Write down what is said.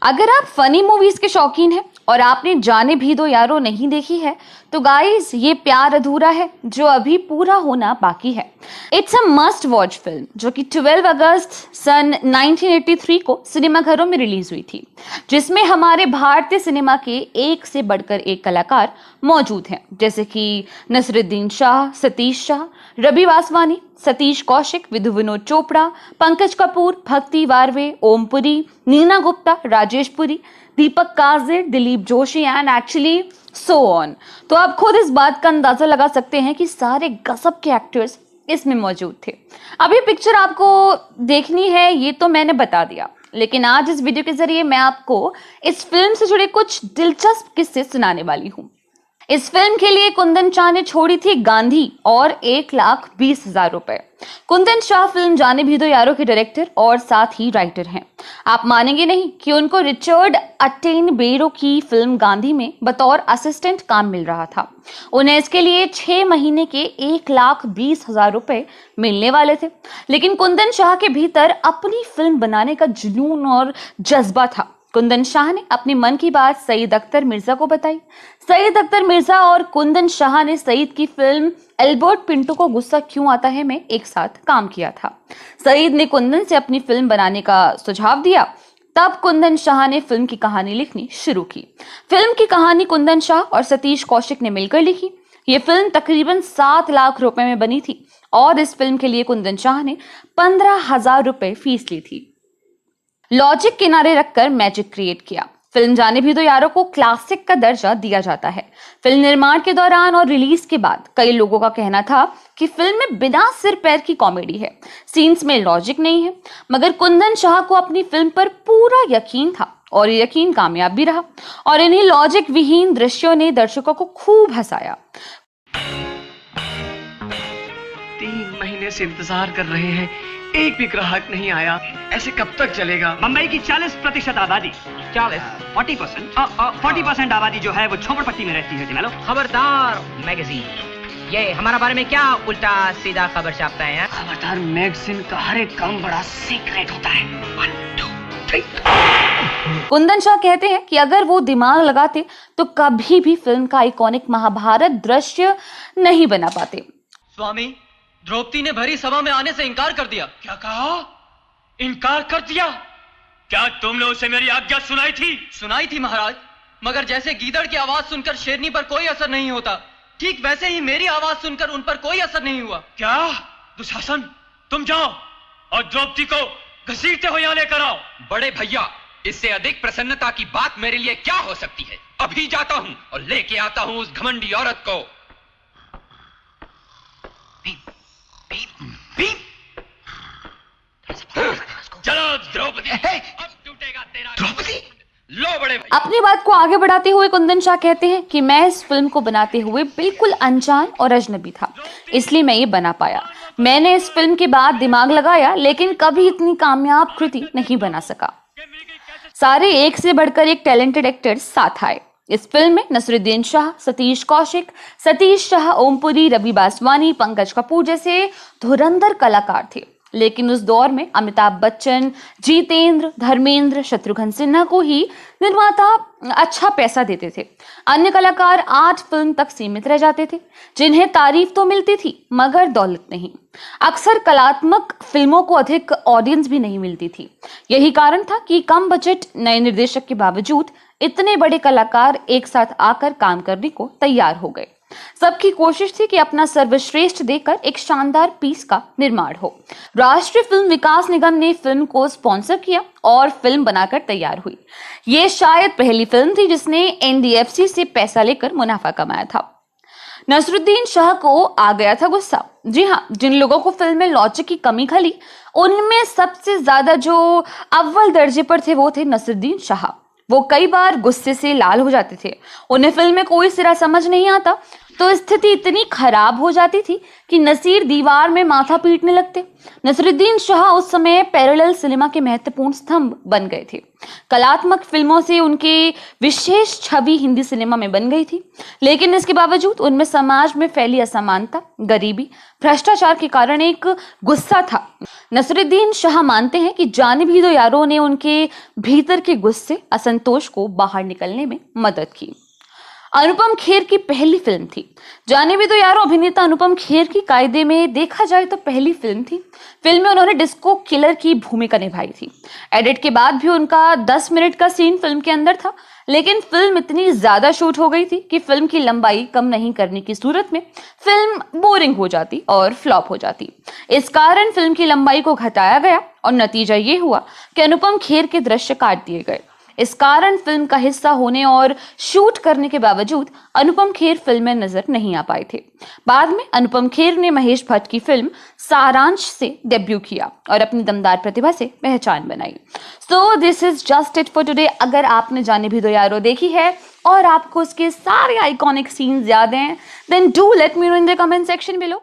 अगर आप funny movies के शौकीन हैं और आपने जाने भी दो यारो नहीं देखी है तो गाइस ये प्यार अधूरा है जो अभी पूरा होना बाकी है। It's a must watch film जो कि 12 अगस्त सन 1983 को सिनेमाघरों में रिलीज हुई थी, जिसमें हमारे भारतीय सिनेमा के एक से बढ़कर एक कलाकार मौजूद हैं, जैसे कि Nasruddin Shah, Satish Shah, Ravi Vaswani, Satish Kaushik, Vidhu Vinod Chopra, Pankaj Kapoor, Bhakti Barve, Om Puri, Neena Gupta, Rajesh Puri, Deepak Qazir, Dilip Joshi and actually so on. तो आप खुद इस बात का अंदाजा लगा सकते हैं कि सारे गजब के एक्टर्स इसमें मौजूद थे। अब ये पिक्चर आपको देखनी है ये तो मैंने बता दिया, लेकिन आज इस वीडियो के जरिए मैं आपको इस फिल्म से जुड़े कुछ दिलचस्प किस्से सुनाने वाली हूँ। इस फिल्म के लिए कुंदन शाह ने छोड़ी थी गांधी और 1,20,000 रुपए। कुंदन शाह फिल्म जाने भी दो यारों के डायरेक्टर और साथ ही राइटर हैं। आप मानेंगे नहीं कि उनको रिचर्ड अटेनबरो की फिल्म गांधी में बतौर असिस्टेंट काम मिल रहा था। उन्हें इसके लिए 6 महीने के 1,20,000 रुपए मिलने वाले थे, लेकिन कुंदन शाह के भीतर अपनी फिल्म बनाने का जुनून और जज्बा था। कुंदन शाह ने अपने मन की बात सईद अख्तर मिर्जा को बताई। सईद अख्तर मिर्जा और कुंदन शाह ने सईद की फिल्म एल्बर्ट पिंटो को गुस्सा क्यों आता है में एक साथ काम किया था। सईद ने कुंदन से अपनी फिल्म बनाने का सुझाव दिया। तब कुंदन शाह ने फिल्म की कहानी लिखनी शुरू की। फिल्म की कहानी कुंदन शाह और सतीश कौशिक ने मिलकर लिखी। ये फिल्म तकरीबन 7 लाख रुपए में बनी थी और इस फिल्म के लिए कुंदन शाह ने 15,000 रुपए फीस ली थी। लॉजिक किनारे रखकर मैजिक क्रिएट किया। फिल्म जाने भी दो यारों को क्लासिक का दर्जा दिया जाता है। फिल्म निर्माण के दौरान और रिलीज के बाद कई लोगों का कहना था कि फिल्म में बिना सिर पैर की कॉमेडी है, सीन्स में लॉजिक नहीं है, मगर कुंदन शाह को अपनी फिल्म पर पूरा यकीन था और ये यकीन कामयाब भी रहा और इन्हीं लॉजिक विहीन दृश्यों ने दर्शकों को खूब हंसाया। 3 महीने से इंतजार कर रहे हैं, एक भी ग्राहक नहीं आया। ऐसे कब तक चलेगा? मुंबई की 40% आबादी 40% आबादी जो है वो झोपड़पट्टी में रहती है। जनालो खबरदार मैगजीन, ये हमारा बारे में क्या उल्टा सीधा खबर छापता है? खबरदार मैगजीन का हर एक काम बड़ा सीक्रेट होता है। 1 2 3। कुंदन शाह कहते हैं कि अगर वो दिमाग लगाते तो कभी भी फिल्म का आइकॉनिक महाभारत दृश्य नहीं बना पाते। स्वामी, द्रौपदी ने भरी सभा में आने से इनकार कर दिया। क्या कहा? इनकार कर दिया? क्या तुमने उसे मेरी आज्ञा सुनाई थी? सुनाई थी महाराज, मगर जैसे गीदड़ की आवाज सुनकर शेरनी पर कोई असर नहीं होता, ठीक वैसे ही मेरी आवाज सुनकर उन पर कोई असर नहीं हुआ। क्या? दुशासन, तुम जाओ और द्रौपदी को घसीटते हो यहाँ लेकर आओ। बड़े भैया, इससे अधिक प्रसन्नता की बात मेरे लिए क्या हो सकती है? अभी जाता हूँ और लेके आता हूँ उस घमंडी औरत को। चलो द्रौपदी, अब टूटेगा तेरा। द्रौपदी, लो बड़े भैया। अपनी बात को आगे बढ़ाते हुए कुंदन शाह कहते हैं कि मैं इस फिल्म को बनाते हुए बिल्कुल अनजान और अजनबी था, इसलिए मैं ये बना पाया। मैंने इस फिल्म के बाद दिमाग लगाया, लेकिन कभी इतनी कामयाब कृति नहीं बना सका। सारे एक से बढ़कर एक टैलेंटेड एक्टर्स साथ आए। इस फिल्म में नसरुद्दीन शाह, सतीश कौशिक, सतीश शाह, ओम पुरी, रवि वासवानी, पंकज कपूर जैसे धुरंधर कलाकार थे, लेकिन उस दौर में अमिताभ बच्चन, जितेंद्र, धर्मेंद्र, शत्रुघ्न सिन्हा को ही निर्माता अच्छा पैसा देते थे। अन्य कलाकार 8 फिल्म तक सीमित रह जाते थे, जिन्हें तारीफ तो मिलती थी मगर दौलत नहीं। अक्सर कलात्मक फिल्मों को अधिक ऑडियंस भी नहीं मिलती थी। यही कारण था कि कम बजट नए निर्देशक के बावजूद इतने बड़े कलाकार एक साथ आकर काम करने को तैयार हो गए। सबकी कोशिश थी कि अपना सर्वश्रेष्ठ देकर एक शानदार पीस का निर्माण हो। राष्ट्रीय फिल्म विकास निगम ने फिल्म को स्पॉन्सर किया और फिल्म बनाकर तैयार हुई। ये शायद पहली फिल्म थी जिसने एनडीएफसी से पैसा लेकर मुनाफा कमाया था। नसरुद्दीन शाह को आ गया था गुस्सा। जी हाँ, जिन लोगों को फिल्म में लॉजिक की कमी खली, उनमें सबसे ज्यादा जो अव्वल दर्जे पर थे वो थे नसरुद्दीन शाह। वो कई बार गुस्से से लाल हो जाते थे। उन्हें फिल्म में कोई सिरा समझ नहीं आता तो स्थिति इतनी खराब हो जाती थी कि नसीर दीवार में माथा पीटने लगते। नसीरुद्दीन शाह उस समय पैरेलल सिनेमा के महत्वपूर्ण स्तंभ बन गए थे। कलात्मक फिल्मों से उनकी विशेष छवि हिंदी सिनेमा में बन गई थी, लेकिन इसके बावजूद उनमें समाज में फैली असमानता, गरीबी, भ्रष्टाचार के कारण एक गुस्सा था। नसीरुद्दीन शाह मानते हैं कि जाने भी दो यारों ने उनके भीतर के गुस्से, असंतोष को बाहर निकलने में मदद की। अनुपम खेर की पहली फिल्म थी जाने भी दो यारों। अभिनेता अनुपम खेर की कायदे में देखा जाए तो पहली फिल्म थी। फिल्म में उन्होंने डिस्को किलर की भूमिका निभाई थी। एडिट के बाद भी उनका 10 मिनट का सीन फिल्म के अंदर था, लेकिन फिल्म इतनी ज्यादा शूट हो गई थी कि फिल्म की लंबाई कम नहीं करने की सूरत में फिल्म बोरिंग हो जाती और फ्लॉप हो जाती। इस कारण फिल्म की लंबाई को घटाया गया और नतीजा ये हुआ कि अनुपम खेर के दृश्य काट दिए गए। इस कारण फिल्म का हिस्सा होने और शूट करने के बावजूद अनुपम खेर फिल्म में नजर नहीं आ पाए थे। बाद में अनुपम खेर ने महेश भट्ट की फिल्म सारांश से डेब्यू किया और अपनी दमदार प्रतिभा से पहचान बनाई। So this is just it for today. अगर आपने जाने भी दो यारों देखी है और आपको उसके सारे आइकॉनिक सीन्स याद हैं, then do let me know in the comment section below.